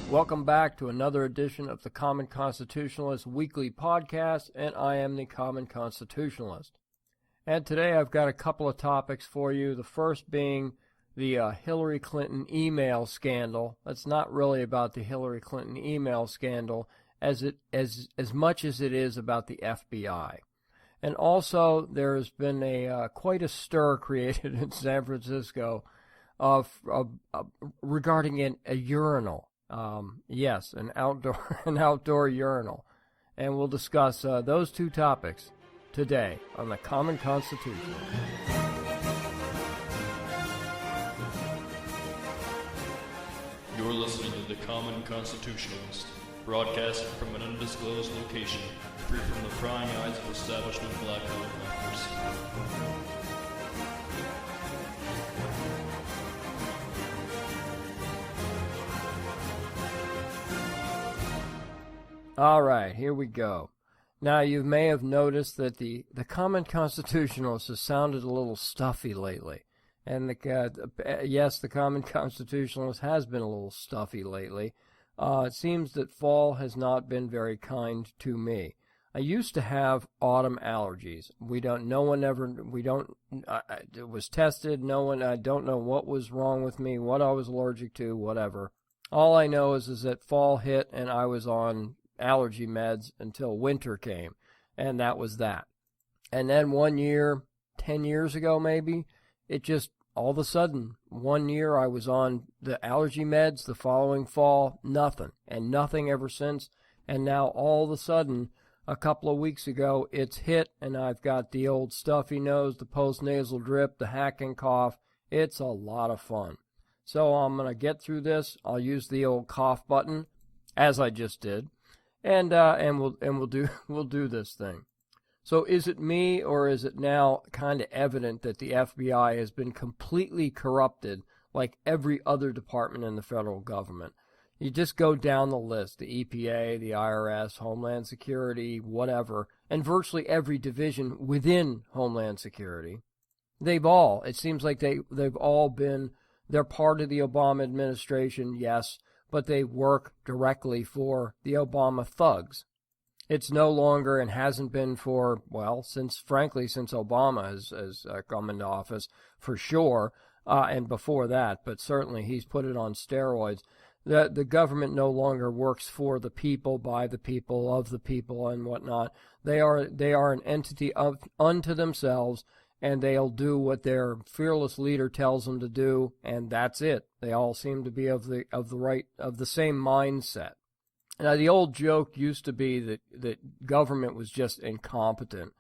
Welcome back to another edition of the Common Constitutionalist Weekly Podcast, and I am the Common Constitutionalist. And today I've got a couple of topics for you, the first being the Hillary Clinton email scandal. That's not really about the Hillary Clinton email scandal as much as it is about the FBI. And also there has been quite a stir created in San Francisco regarding a urinal. Yes, an outdoor urinal. And we'll discuss those two topics today on the Common Constitution. You're listening to the Common Constitutionalist, broadcasting from an undisclosed location, free from the prying eyes of establishment black helicopters. All right, here we go. Now, you may have noticed that the Common Constitutionalist has sounded a little stuffy lately. And yes, the Common Constitutionalist has been a little stuffy lately. It seems that fall has not been very kind to me. I used to have autumn allergies. It was tested. I don't know what was wrong with me, what I was allergic to, whatever. All I know is that fall hit and I was on allergy meds until winter came, and that was that. And then one year, 10 years ago maybe, it just all of a sudden, one year I was on the allergy meds, the following fall, nothing, and nothing ever since. And now all of a sudden, a couple of weeks ago, it's hit, and I've got the old stuffy nose, the postnasal drip, the hacking cough. It's a lot of fun. So I'm going to get through this. I'll use the old cough button, as I just did. And we'll do this thing. So is it me, or is it now kind of evident that the FBI has been completely corrupted like every other department in the federal government? You just go down the list, the EPA, the IRS, Homeland Security, whatever, and virtually every division within Homeland Security. It seems like they've all been, they're part of the Obama administration, yes, but they work directly for the Obama thugs. It's no longer, and hasn't been for, well, since Obama has come into office, for sure, and before that, but certainly he's put it on steroids. The government no longer works for the people, by the people, of the people, and whatnot. They are an entity unto themselves, and they'll do what their fearless leader tells them to do, and that's it. They all seem to be of the same mindset. Now, the old joke used to be that government was just incompetent,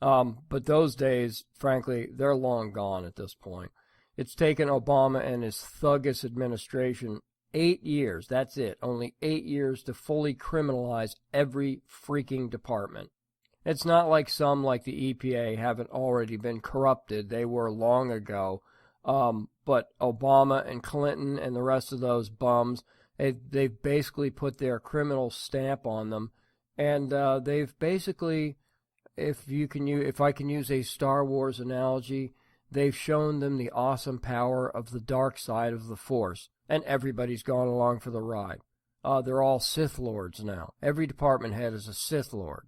but those days, frankly, they're long gone at this point. It's taken Obama and his thuggish administration 8 years, that's it, only 8 years to fully criminalize every freaking department. It's not like some, like the EPA, haven't already been corrupted. They were long ago. But Obama and Clinton and the rest of those bums, they've basically put their criminal stamp on them. And they've basically, if I can use a Star Wars analogy, they've shown them the awesome power of the dark side of the Force. And everybody's gone along for the ride. They're all Sith Lords now. Every department head is a Sith Lord.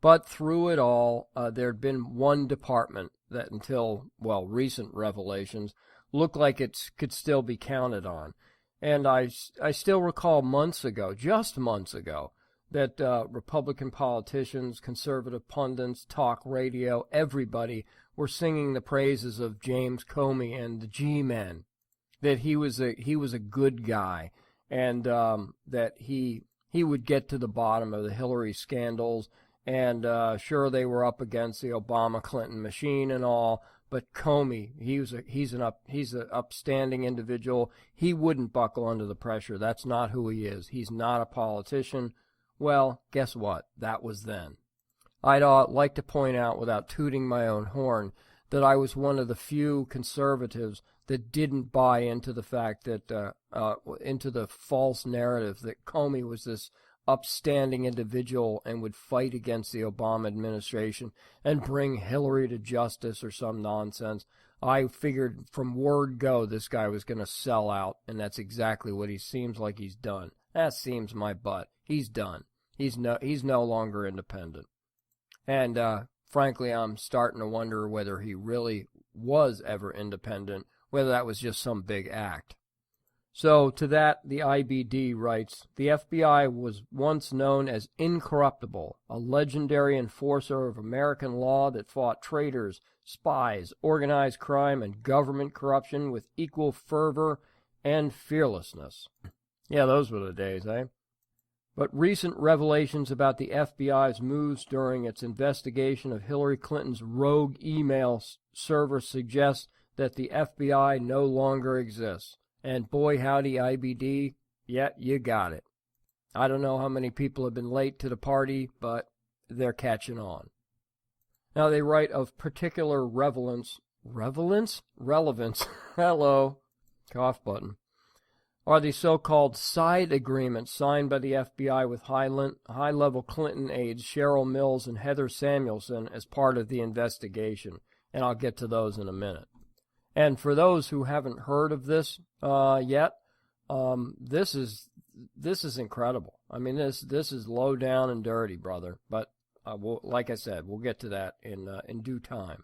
But through it all, there had been one department that until, well, recent revelations, looked like it could still be counted on. And I still recall just months ago, that Republican politicians, conservative pundits, talk radio, everybody were singing the praises of James Comey and the G-Men, that he was a good guy, and that he would get to the bottom of the Hillary scandals. And sure, they were up against the Obama-Clinton machine and all, but Comey, he's an upstanding individual. He wouldn't buckle under the pressure. That's not who he is. He's not a politician. Well, guess what? That was then. I'd like to point out, without tooting my own horn, that I was one of the few conservatives that didn't buy into the fact that into the false narrative that Comey was this upstanding individual and would fight against the Obama administration and bring Hillary to justice or some nonsense. I figured from word go this guy was going to sell out, and that's exactly what he seems like he's done. That seems my butt. He's done. He's no longer independent. And frankly, I'm starting to wonder whether he really was ever independent, whether that was just some big act. So to that, the IBD writes, the FBI was once known as incorruptible, a legendary enforcer of American law that fought traitors, spies, organized crime, and government corruption with equal fervor and fearlessness. Yeah, those were the days, eh? But recent revelations about the FBI's moves during its investigation of Hillary Clinton's rogue email server suggest that the FBI no longer exists. And boy howdy, IBD, yeah, you got it. I don't know how many people have been late to the party, but they're catching on. Now they write of particular relevance, hello, cough button, are the so-called side agreements signed by the FBI with high-level Clinton aides Cheryl Mills and Heather Samuelson as part of the investigation. And I'll get to those in a minute. And for those who haven't heard of this yet, this is incredible. I mean, this is low down and dirty, brother. But like I said, we'll get to that in due time.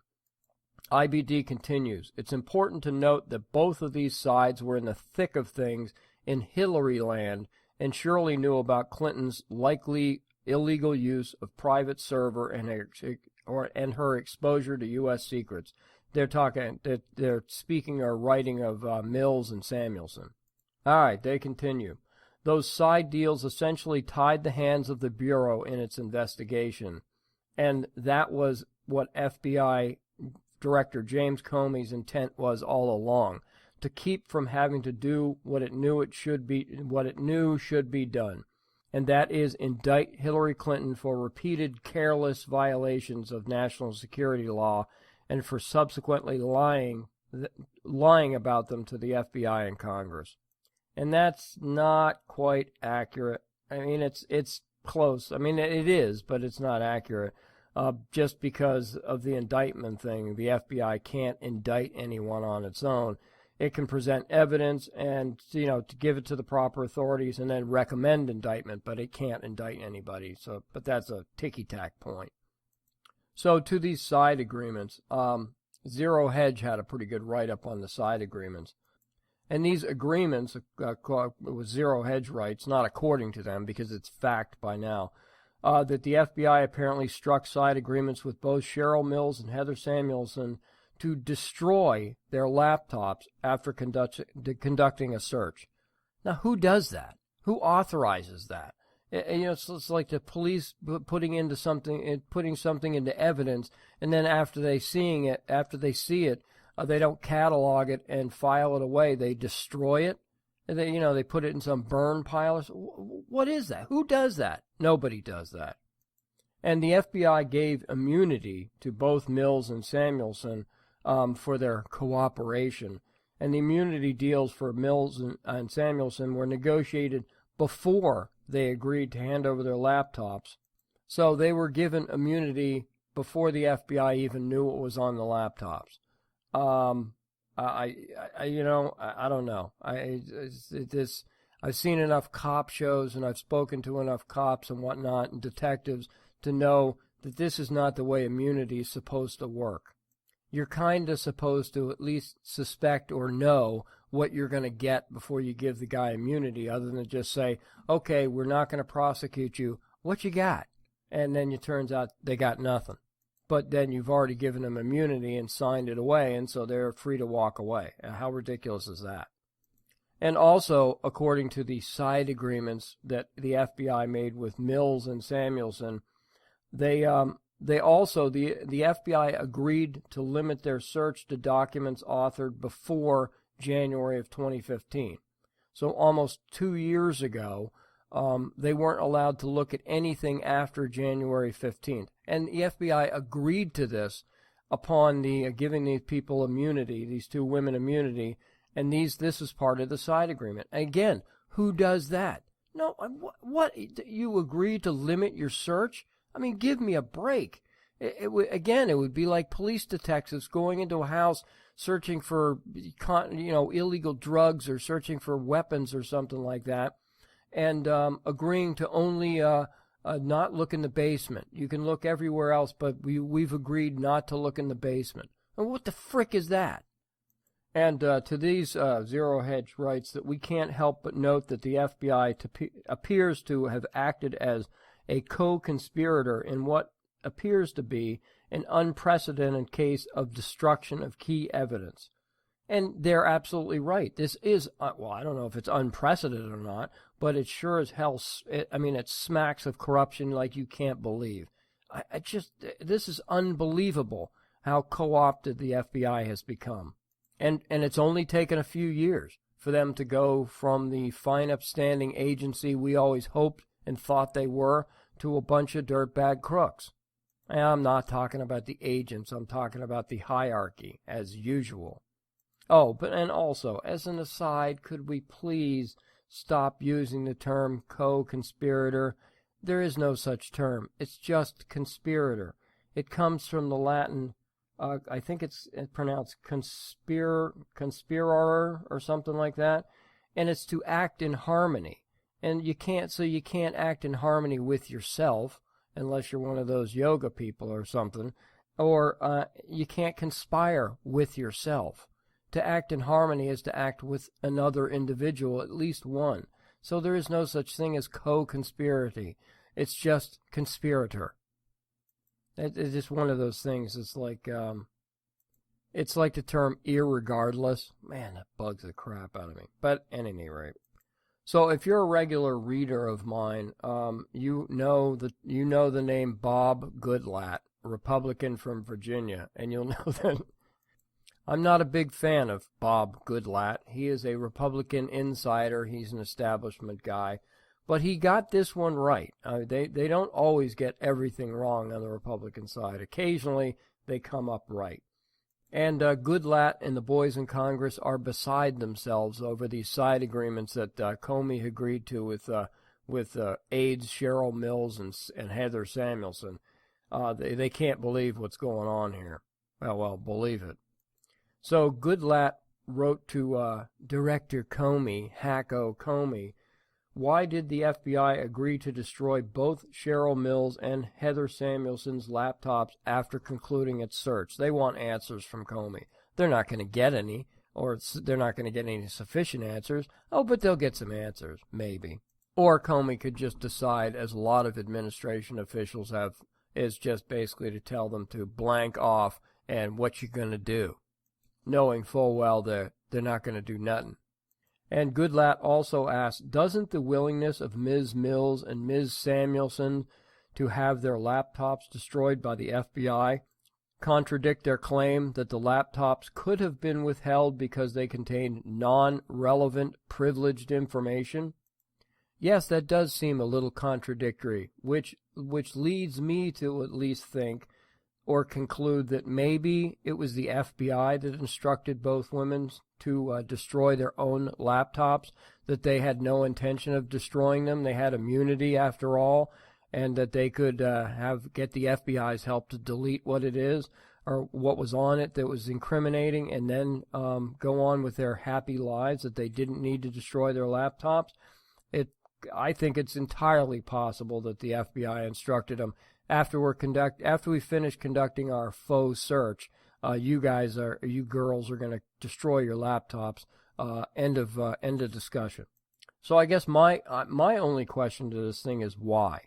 IBD continues. It's important to note that both of these sides were in the thick of things in Hillary land and surely knew about Clinton's likely illegal use of private server and her exposure to U.S. secrets. They're speaking or writing of Mills and Samuelson. All right, they continue. Those side deals essentially tied the hands of the Bureau in its investigation, and that was what FBI Director James Comey's intent was all along, to keep from having to do what it knew should be done, and that is indict Hillary Clinton for repeated careless violations of national security law and for subsequently lying about them to the FBI and Congress. And that's not quite accurate. I mean, it's close. I mean, it is, but it's not accurate. Just because of the indictment thing, the FBI can't indict anyone on its own. It can present evidence and, to give it to the proper authorities and then recommend indictment, but it can't indict anybody. But that's a ticky-tack point. So to these side agreements, Zero Hedge had a pretty good write-up on the side agreements. And these agreements, with Zero Hedge writes, not according to them because it's fact by now, that the FBI apparently struck side agreements with both Cheryl Mills and Heather Samuelson to destroy their laptops after conducting a search. Now, who does that? Who authorizes that? It's like the police putting something into evidence, and then after they see it, they don't catalog it and file it away. They destroy it. And they put it in some burn pile. What is that? Who does that? Nobody does that. And the FBI gave immunity to both Mills and Samuelson for their cooperation. And the immunity deals for Mills and Samuelson were negotiated before they agreed to hand over their laptops. So they were given immunity before the FBI even knew what was on the laptops. I don't know. I've seen enough cop shows and I've spoken to enough cops and whatnot and detectives to know that this is not the way immunity is supposed to work. You're kind of supposed to at least suspect or know what you're going to get before you give the guy immunity, other than just say, okay, we're not going to prosecute you. What you got? And then it turns out they got nothing. But then you've already given them immunity and signed it away, and so they're free to walk away. How ridiculous is that? And also, according to the side agreements that the FBI made with Mills and Samuelson, the FBI agreed to limit their search to documents authored before January of 2015. So almost 2 years ago, they weren't allowed to look at anything after January 15th. And the FBI agreed to this upon giving these people immunity, these two women immunity, and this is part of the side agreement. And again, who does that? No, what? You agree to limit your search? I mean, give me a break. It would be like police detectives going into a house, searching for, illegal drugs or searching for weapons or something like that, and agreeing to only not look in the basement. You can look everywhere else, but we've agreed not to look in the basement. And what the frick is that? And to these, Zero Hedge writes that we can't help but note that the FBI appears to have acted as a co-conspirator in what appears to be an unprecedented case of destruction of key evidence. And they're absolutely right. This is, I don't know if it's unprecedented or not, but it sure as hell, it smacks of corruption like you can't believe. This is unbelievable how co-opted the FBI has become. And it's only taken a few years for them to go from the fine upstanding agency we always hoped and thought they were to a bunch of dirtbag crooks. And I'm not talking about the agents, I'm talking about the hierarchy, as usual. Oh, and also, as an aside, could we please stop using the term co-conspirator? There is no such term. It's just conspirator. It comes from the Latin, I think it's pronounced conspirer or something like that, and it's to act in harmony. And you can't act in harmony with yourself, unless you're one of those yoga people or something, or you can't conspire with yourself. To act in harmony is to act with another individual, at least one. So there is no such thing as co-conspiracy. It's just conspirator. It's just one of those things. It's like the term irregardless. Man, that bugs the crap out of me. But at any rate. So if you're a regular reader of mine, you know the name Bob Goodlatte, Republican from Virginia, and you'll know that I'm not a big fan of Bob Goodlatte. He is a Republican insider. He's an establishment guy. But he got this one right. They don't always get everything wrong on the Republican side. Occasionally, they come up right. And Goodlatte and the boys in Congress are beside themselves over these side agreements that Comey agreed to with aides Cheryl Mills and Heather Samuelson. They can't believe what's going on here. Well, believe it. So Goodlatte wrote to Director Comey, Hacko Comey, why did the FBI agree to destroy both Cheryl Mills and Heather Samuelson's laptops after concluding its search? They want answers from Comey. They're not going to get any, or they're not going to get any sufficient answers. Oh, but they'll get some answers, maybe. Or Comey could just decide, as a lot of administration officials have, is just basically to tell them to blank off and what you're going to do, knowing full well they're not going to do nothing. And Goodlatte also asked, doesn't the willingness of Ms. Mills and Ms. Samuelson to have their laptops destroyed by the FBI contradict their claim that the laptops could have been withheld because they contained non-relevant, privileged information? Yes, that does seem a little contradictory, which leads me to at least think or conclude that maybe it was the FBI that instructed both women to destroy their own laptops, that they had no intention of destroying them. They had immunity after all, and that they could get the FBI's help to delete what it is or what was on it that was incriminating, and then go on with their happy lives, that they didn't need to destroy their laptops. I think it's entirely possible that the FBI instructed them, after we finish conducting our faux search, you girls are going to destroy your laptops. End of discussion. So I guess my only question to this thing is why?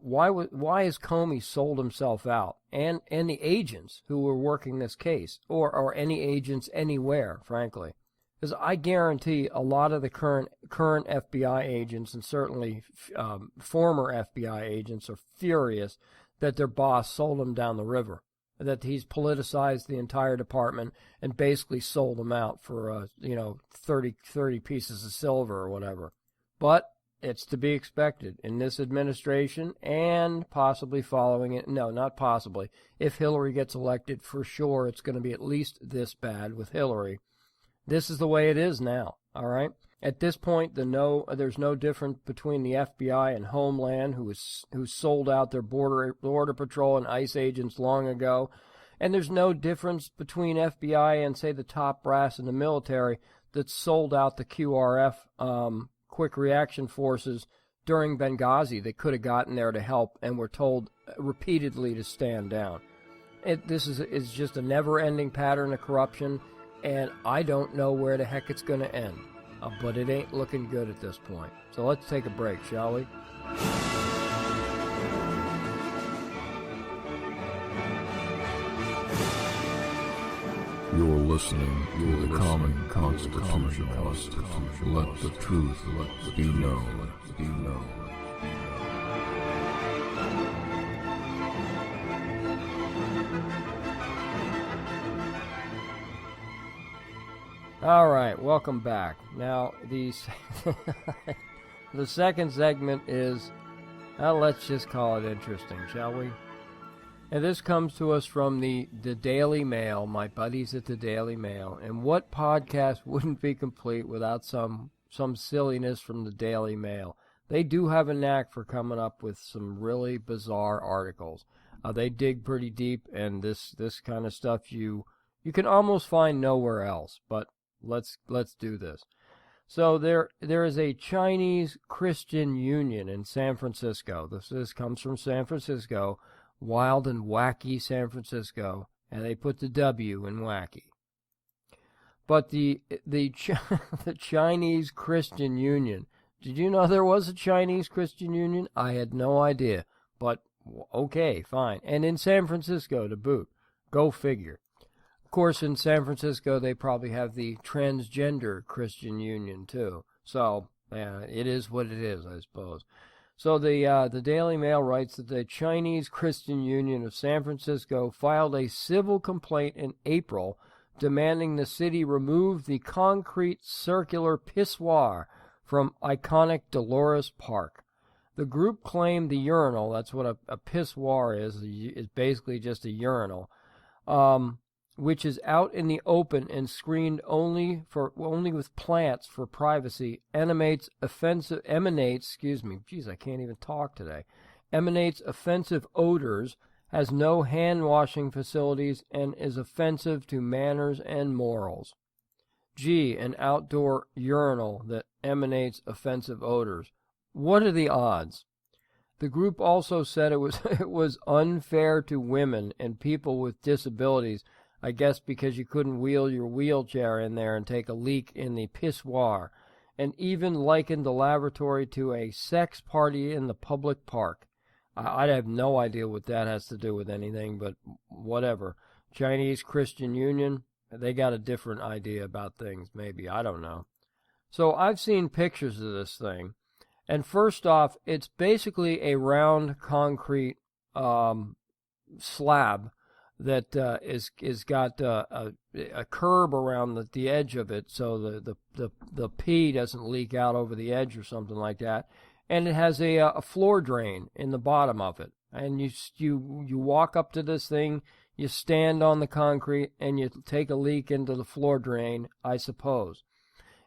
Why has Comey sold himself out, and the agents who were working this case, or any agents anywhere, frankly? Because I guarantee a lot of the current FBI agents, and certainly former FBI agents, are furious that their boss sold them down the river, that he's politicized the entire department and basically sold them out for 30 pieces of silver or whatever. But it's to be expected in this administration, and possibly following it. No, not possibly. If Hillary gets elected, for sure it's going to be at least this bad with Hillary. This is the way it is now, all right? At this point, there's no difference between the FBI and Homeland, who sold out their border patrol and ICE agents long ago. And there's no difference between FBI and, say, the top brass in the military that sold out the QRF, Quick Reaction Forces, during Benghazi. They could have gotten there to help and were told repeatedly to stand down. This is just a never-ending pattern of corruption, and I don't know where the heck it's going to end. But it ain't looking good at this point. So let's take a break, shall we? You're listening to the Common Constitutionalist. Let the truth be known. All right, welcome back. Now, the second segment is, let's just call it interesting, shall we? And this comes to us from the Daily Mail, my buddies at the Daily Mail. And what podcast wouldn't be complete without some silliness from the Daily Mail? They do have a knack for coming up with some really bizarre articles. They dig pretty deep, and this kind of stuff you can almost find nowhere else. But let's do this. So there is a Chinese Christian Union in San Francisco. This comes from San Francisco, wild and wacky San Francisco, and they put the W in wacky. But the Chinese Christian Union. Did you know there was a Chinese Christian Union? I had no idea. But okay, fine. And in San Francisco to boot. Go figure. Of course, in San Francisco, they probably have the Transgender Christian Union, too. So, it is what it is, I suppose. So, the Daily Mail writes that the Chinese Christian Union of San Francisco filed a civil complaint in April demanding the city remove the concrete circular pissoir from iconic Dolores Park. The group claimed the urinal, that's what a pissoir is basically just a urinal, which is out in the open and screened only with plants for privacy, emanates offensive odors, has no hand washing facilities, and is offensive to manners and morals. An outdoor urinal that emanates offensive odors. What are the odds? The group also said it was unfair to women and people with disabilities, I guess because you couldn't wheel your wheelchair in there and take a leak in the pissoir, and even likened the lavatory to a sex party in the public park. I have no idea what that has to do with anything, but whatever. Chinese Christian Union, they got a different idea about things, maybe. I don't know. So I've seen pictures of this thing, and first off, it's basically a round concrete slab that is got a curb around the edge of it, so the pee doesn't leak out over the edge or something like that, and it has a floor drain in the bottom of it, and you walk up to this thing, you stand on the concrete, and you take a leak into the floor drain, I suppose,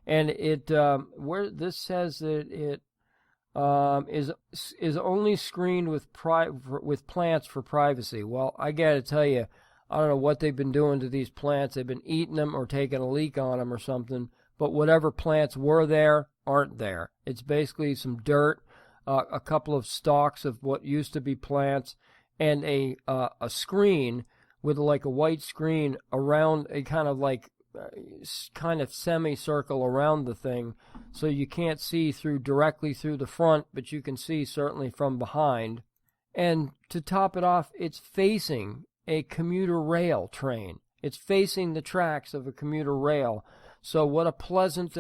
and it where this says that it is only screened with plants for privacy. Well, I gotta tell you, I don't know what they've been doing to these plants. They've been eating them or taking a leak on them or something. But whatever plants were there aren't there. It's basically some dirt, a couple of stalks of what used to be plants, and a screen with like a white screen around a kind of semicircle around the thing, so you can't see directly through the front, but you can see certainly from behind. And to top it off, it's facing a commuter rail train. It's facing the tracks of a commuter rail. So what a pleasant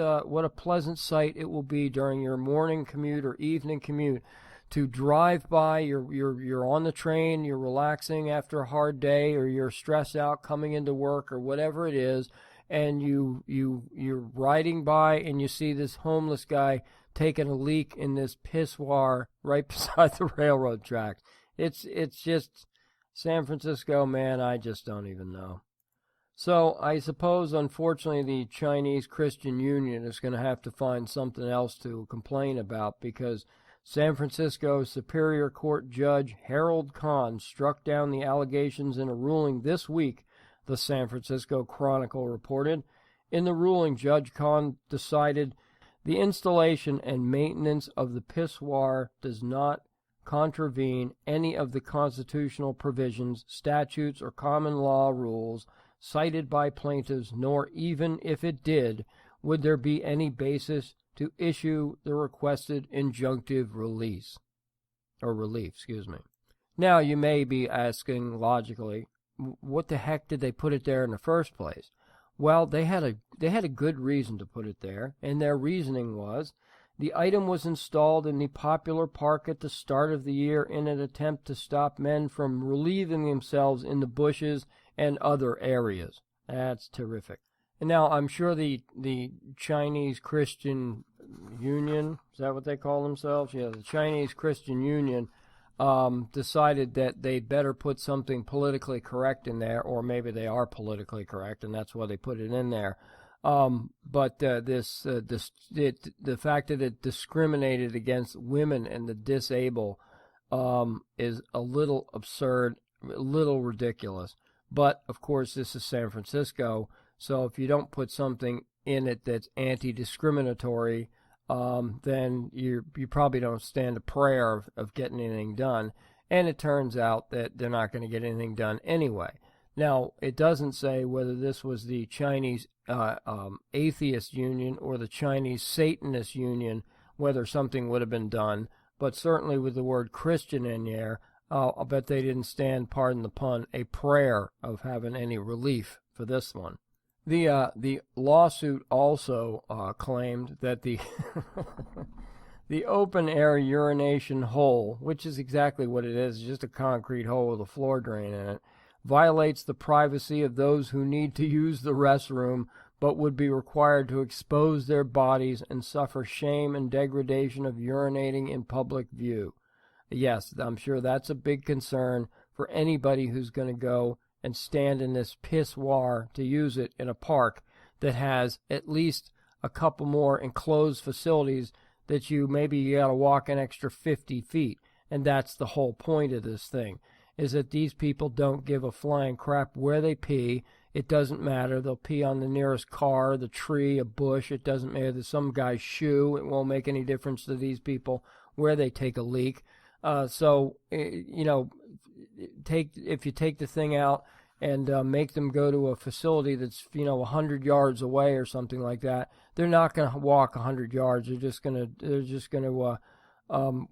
sight it will be during your morning commute or evening commute to drive by. You're on the train, you're relaxing after a hard day, or you're stressed out coming into work or whatever it is, and you're riding by and you see this homeless guy taking a leak in this pissoir right beside the railroad tracks. It's just San Francisco, man, I just don't even know. So I suppose, unfortunately, the Chinese Christian Union is going to have to find something else to complain about, because San Francisco Superior Court Judge Harold Kahn struck down the allegations in a ruling this week, the San Francisco Chronicle reported. In the ruling, Judge Kahn decided the installation and maintenance of the pissoir does not contravene any of the constitutional provisions, statutes, or common law rules cited by plaintiffs, nor even if it did, would there be any basis to issue the requested injunctive relief. Now, you may be asking logically, what the heck did they put it there in the first place? Well, they had a good reason to put it there, and their reasoning was the item was installed in the popular park at the start of the year in an attempt to stop men from relieving themselves in the bushes and other areas. That's terrific. And now, I'm sure the Chinese Christian Union, is that what they call themselves? Yeah, the Chinese Christian Union decided that they'd better put something politically correct in there, or maybe they are politically correct, and that's why they put it in there. But the fact that it discriminated against women and the disabled is a little absurd, a little ridiculous. But, of course, this is San Francisco, so if you don't put something in it that's anti-discriminatory, then you probably don't stand a prayer of getting anything done. And it turns out that they're not going to get anything done anyway. Now, it doesn't say whether this was the Chinese Atheist Union or the Chinese Satanist Union, whether something would have been done. But certainly with the word Christian in there, I'll bet they didn't stand, pardon the pun, a prayer of having any relief for this one. The lawsuit also claimed that the the open-air urination hole, which is exactly what it is, just a concrete hole with a floor drain in it, violates the privacy of those who need to use the restroom but would be required to expose their bodies and suffer shame and degradation of urinating in public view. Yes, I'm sure that's a big concern for anybody who's going to go and stand in this pissoir to use it in a park that has at least a couple more enclosed facilities that you got to walk an extra 50 feet. And that's the whole point of this thing, is that these people don't give a flying crap where they pee. It doesn't matter. They'll pee on the nearest car, the tree, a bush. It doesn't matter. There's some guy's shoe. It won't make any difference to these people where they take a leak. If you take the thing out and make them go to a facility that's 100 yards away or something like that, they're not going to walk 100 yards. They're just going to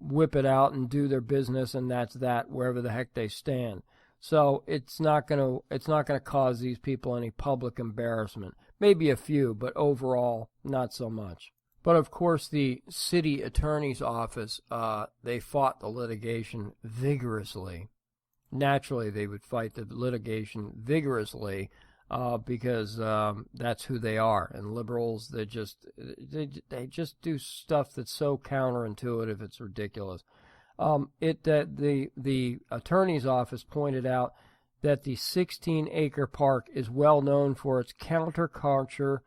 whip it out and do their business, and that's that wherever the heck they stand. So it's not going to cause these people any public embarrassment. Maybe a few, but overall not so much. But of course, the city attorney's office, they fought the litigation vigorously. Naturally, they would fight the litigation vigorously because that's who they are. And liberals, they just do stuff that's so counterintuitive, it's ridiculous. The attorney's office pointed out that the 16-acre park is well known for its counterculture,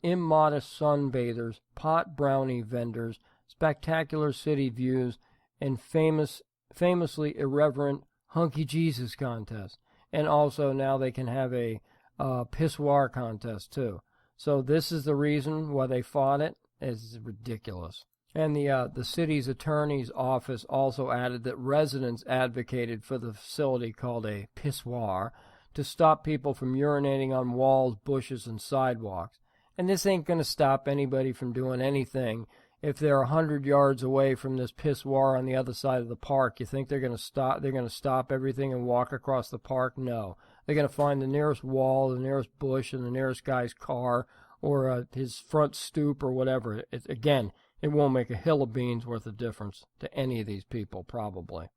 immodest sunbathers, pot brownie vendors, spectacular city views, and famously irreverent hunky Jesus contest. And also now they can have a pissoir contest too. So this is the reason why they fought it. It's ridiculous. And the city's attorney's office also added that residents advocated for the facility called a pissoir to stop people from urinating on walls, bushes, and sidewalks. And this ain't going to stop anybody from doing anything. If they're 100 yards away from this pissoir on the other side of the park, you think they're going to stop? They're going to stop everything and walk across the park? No. They're going to find the nearest wall, the nearest bush, and the nearest guy's car, or his front stoop, or whatever. It won't make a hill of beans worth of difference to any of these people, probably.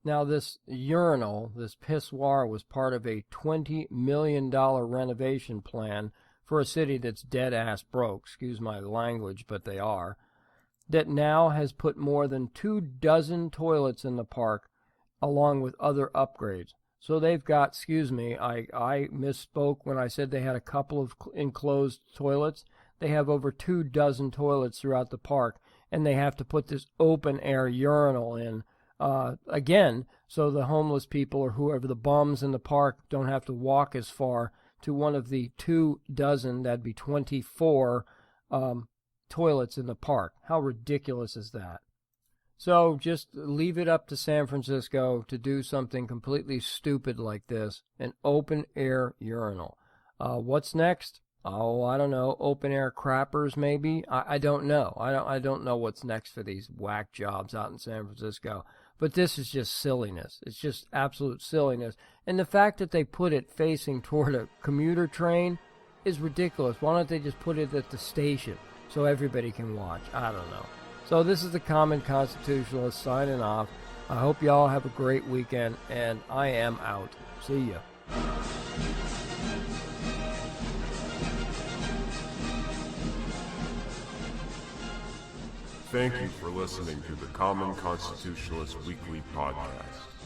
Now, this urinal, this pissoir, was part of a $20 million renovation plan for a city that's dead-ass broke, excuse my language, but they are, that now has put more than 24 toilets in the park, along with other upgrades. So they've got, excuse me, I misspoke when I said they had a couple of enclosed toilets. They have over 24 toilets throughout the park, and they have to put this open-air urinal in, again, so the homeless people or whoever, the bums in the park, don't have to walk as far to one of the 24, that'd be 24, toilets in the park. How ridiculous is that? So just leave it up to San Francisco to do something completely stupid like this, an open-air urinal. What's next? Oh, I don't know. Open-air crappers, maybe? I don't know. I don't know what's next for these whack jobs out in San Francisco. But this is just silliness. It's just absolute silliness. And the fact that they put it facing toward a commuter train is ridiculous. Why don't they just put it at the station so everybody can watch? I don't know. So this is the Common Constitutionalist signing off. I hope y'all have a great weekend, and I am out. See ya. Thank you for listening to the Common Constitutionalist Weekly Podcast.